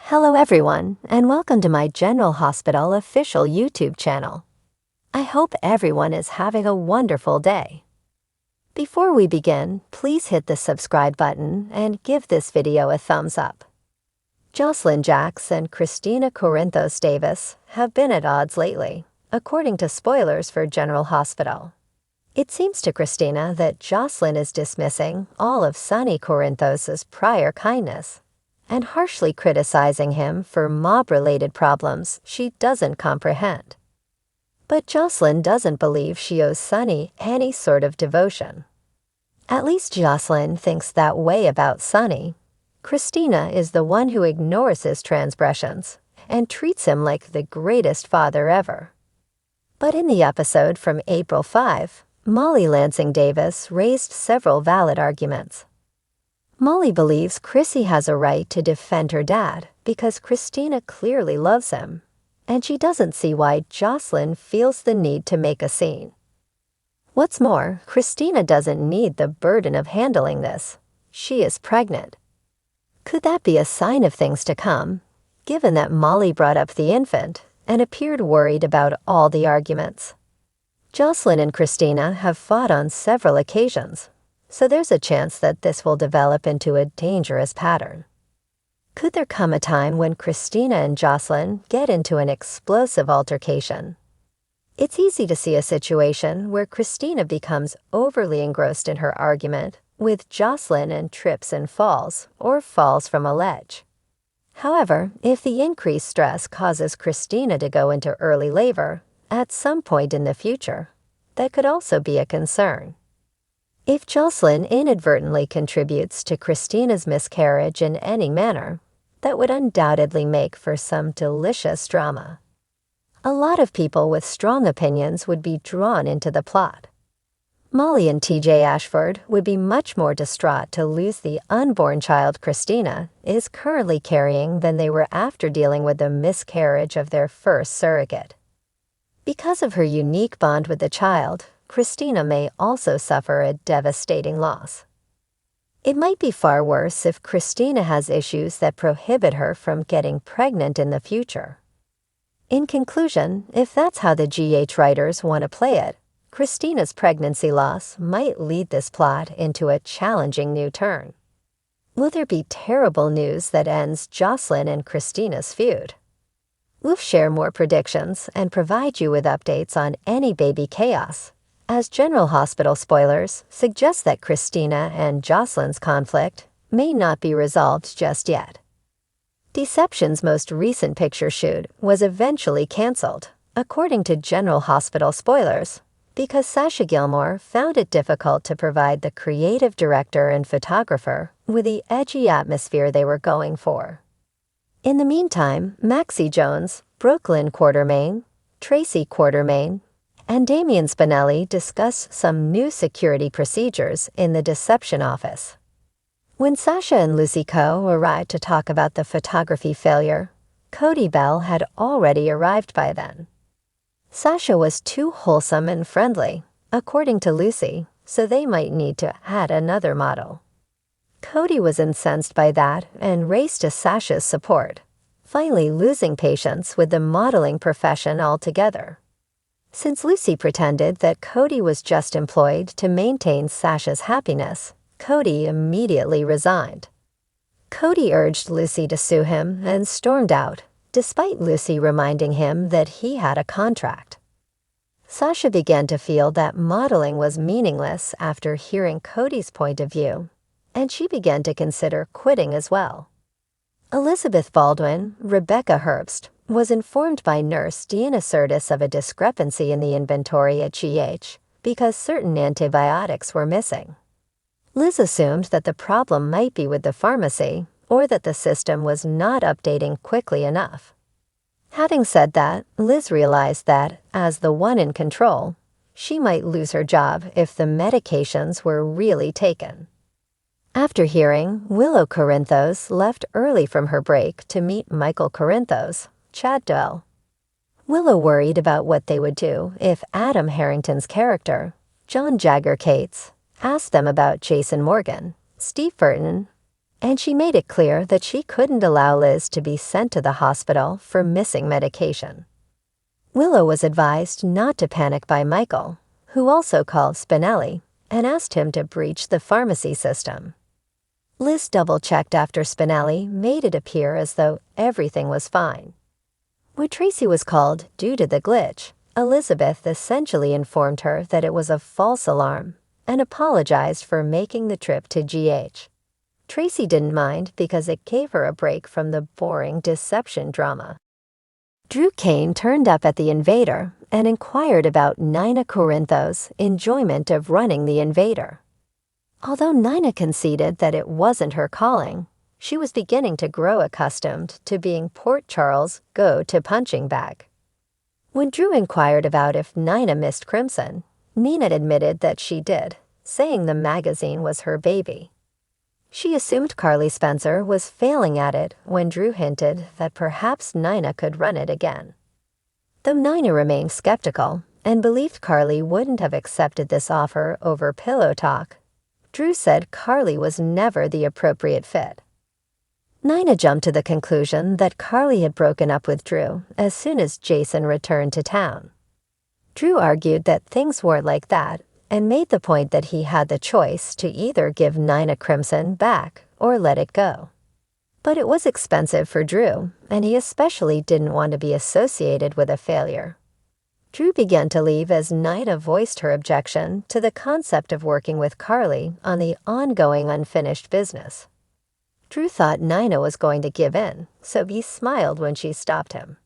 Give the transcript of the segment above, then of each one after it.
Hello everyone, and welcome to my General Hospital official YouTube channel. I hope everyone is having a wonderful day. Before we begin, please hit the subscribe button and give this video a thumbs up. Josslyn Jax and Kristina Corinthos Davis have been at odds lately, according to spoilers for General Hospital. It seems to Kristina that Josslyn is dismissing all of Sonny Corinthos' prior kindness and harshly criticizing him for mob-related problems she doesn't comprehend. But Josslyn doesn't believe she owes Sonny any sort of devotion. At least Josslyn thinks that way about Sonny. Kristina is the one who ignores his transgressions and treats him like the greatest father ever. But in the episode from April 5, Molly Lansing Davis raised several valid arguments. Molly believes Chrissy has a right to defend her dad because Kristina clearly loves him, and she doesn't see why Josslyn feels the need to make a scene. What's more, Kristina doesn't need the burden of handling this. She is pregnant. Could that be a sign of things to come, given that Molly brought up the infant and appeared worried about all the arguments? Josslyn and Kristina have fought on several occasions, so there's a chance that this will develop into a dangerous pattern. Could there come a time when Kristina and Josslyn get into an explosive altercation? It's easy to see a situation where Kristina becomes overly engrossed in her argument with Josslyn and trips and falls, or falls from a ledge. However, if the increased stress causes Kristina to go into early labor at some point in the future, that could also be a concern. If Josslyn inadvertently contributes to Kristina's miscarriage in any manner, that would undoubtedly make for some delicious drama. A lot of people with strong opinions would be drawn into the plot. Molly and TJ Ashford would be much more distraught to lose the unborn child Kristina is currently carrying than they were after dealing with the miscarriage of their first surrogate. Because of her unique bond with the child, Kristina may also suffer a devastating loss. It might be far worse if Kristina has issues that prohibit her from getting pregnant in the future. In conclusion, if that's how the GH writers want to play it, Kristina's pregnancy loss might lead this plot into a challenging new turn. Will there be terrible news that ends Josslyn and Kristina's feud? We'll share more predictions and provide you with updates on any baby chaos, as General Hospital spoilers suggest that Kristina and Josslyn's conflict may not be resolved just yet. Deception's most recent picture shoot was eventually canceled, according to General Hospital spoilers, because Sasha Gilmore found it difficult to provide the creative director and photographer with the edgy atmosphere they were going for. In the meantime, Maxie Jones, Brooklyn Quartermain, Tracy Quartermain, and Damian Spinelli discuss some new security procedures in the Deception office. When Sasha and Lucy Coe arrived to talk about the photography failure, Cody Bell had already arrived by then. Sasha was too wholesome and friendly, according to Lucy, so they might need to add another model. Cody was incensed by that and raced to Sasha's support, finally losing patience with the modeling profession altogether. Since Lucy pretended that Cody was just employed to maintain Sasha's happiness, Cody immediately resigned. Cody urged Lucy to sue him and stormed out, despite Lucy reminding him that he had a contract. Sasha began to feel that modeling was meaningless after hearing Cody's point of view, and she began to consider quitting as well. Elizabeth Baldwin, Rebecca Herbst, was informed by nurse Deanna Curtis of a discrepancy in the inventory at GH because certain antibiotics were missing. Liz assumed that the problem might be with the pharmacy or that the system was not updating quickly enough. Having said that, Liz realized that, as the one in control, she might lose her job if the medications were really taken. After hearing, Willow Corinthos left early from her break to meet Michael Corinthos, Chad Doyle. Willow worried about what they would do if Adam Harrington's character, John Jagger Cates, asked them about Jason Morgan, Steve Burton, and she made it clear that she couldn't allow Liz to be sent to the hospital for missing medication. Willow was advised not to panic by Michael, who also called Spinelli and asked him to breach the pharmacy system. Liz double-checked after Spinelli made it appear as though everything was fine. When Tracy was called due to the glitch, Elizabeth essentially informed her that it was a false alarm and apologized for making the trip to GH. Tracy didn't mind because it gave her a break from the boring deception drama. Drew Kane turned up at the Invader and inquired about Nina Corinthos' enjoyment of running the Invader. Although Nina conceded that it wasn't her calling, she was beginning to grow accustomed to being Port Charles' go-to punching bag. When Drew inquired about if Nina missed Crimson, Nina admitted that she did, saying the magazine was her baby. She assumed Carly Spencer was failing at it when Drew hinted that perhaps Nina could run it again. Though Nina remained skeptical and believed Carly wouldn't have accepted this offer over pillow talk, Drew said Carly was never the appropriate fit. Nina jumped to the conclusion that Carly had broken up with Drew as soon as Jason returned to town. Drew argued that things weren't like that and made the point that he had the choice to either give Nina Crimson back or let it go. But it was expensive for Drew, and he especially didn't want to be associated with a failure. Drew began to leave as Nina voiced her objection to the concept of working with Carly on the ongoing unfinished business. Drew thought Nina was going to give in, so he smiled when she stopped him.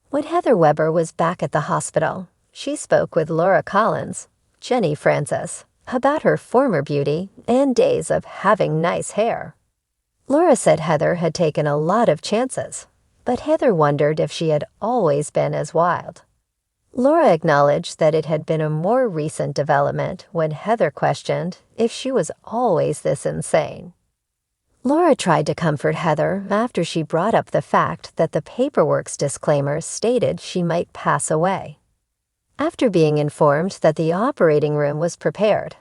When Heather Weber was back at the hospital, she spoke with Laura Collins, Jenny Francis, about her former beauty and days of having nice hair. Laura said Heather had taken a lot of chances, but Heather wondered if she had always been as wild. Laura acknowledged that it had been a more recent development when Heather questioned if she was always this insane. Laura tried to comfort Heather after she brought up the fact that the paperwork's disclaimers stated she might pass away. After being informed that the operating room was prepared,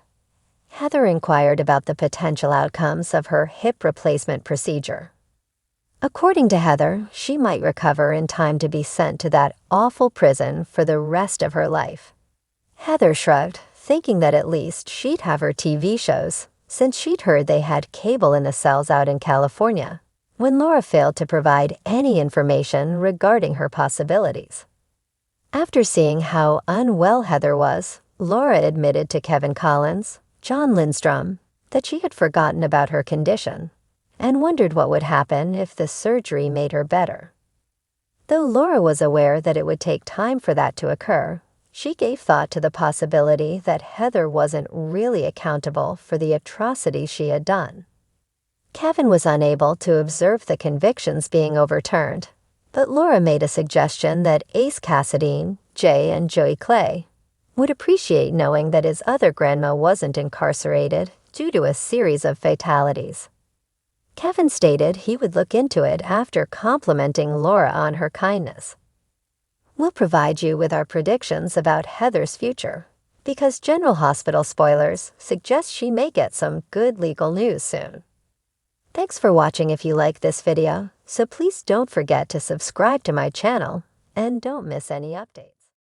Heather inquired about the potential outcomes of her hip replacement procedure. According to Heather, she might recover in time to be sent to that awful prison for the rest of her life. Heather shrugged, thinking that at least she'd have her TV shows, since she'd heard they had cable in the cells out in California, when Laura failed to provide any information regarding her possibilities. After seeing how unwell Heather was, Laura admitted to Kevin Collins, John Lindstrom, that she had forgotten about her condition and wondered what would happen if the surgery made her better. Though Laura was aware that it would take time for that to occur, she gave thought to the possibility that Heather wasn't really accountable for the atrocities she had done. Kevin was unable to observe the convictions being overturned, but Laura made a suggestion that Ace Cassadine, Jay, and Joey Clay would appreciate knowing that his other grandma wasn't incarcerated due to a series of fatalities. Kevin stated he would look into it after complimenting Laura on her kindness. We'll provide you with our predictions about Heather's future, because General Hospital spoilers suggest she may get some good legal news soon. Thanks for watching if you like this video, so please don't forget to subscribe to my channel and don't miss any updates.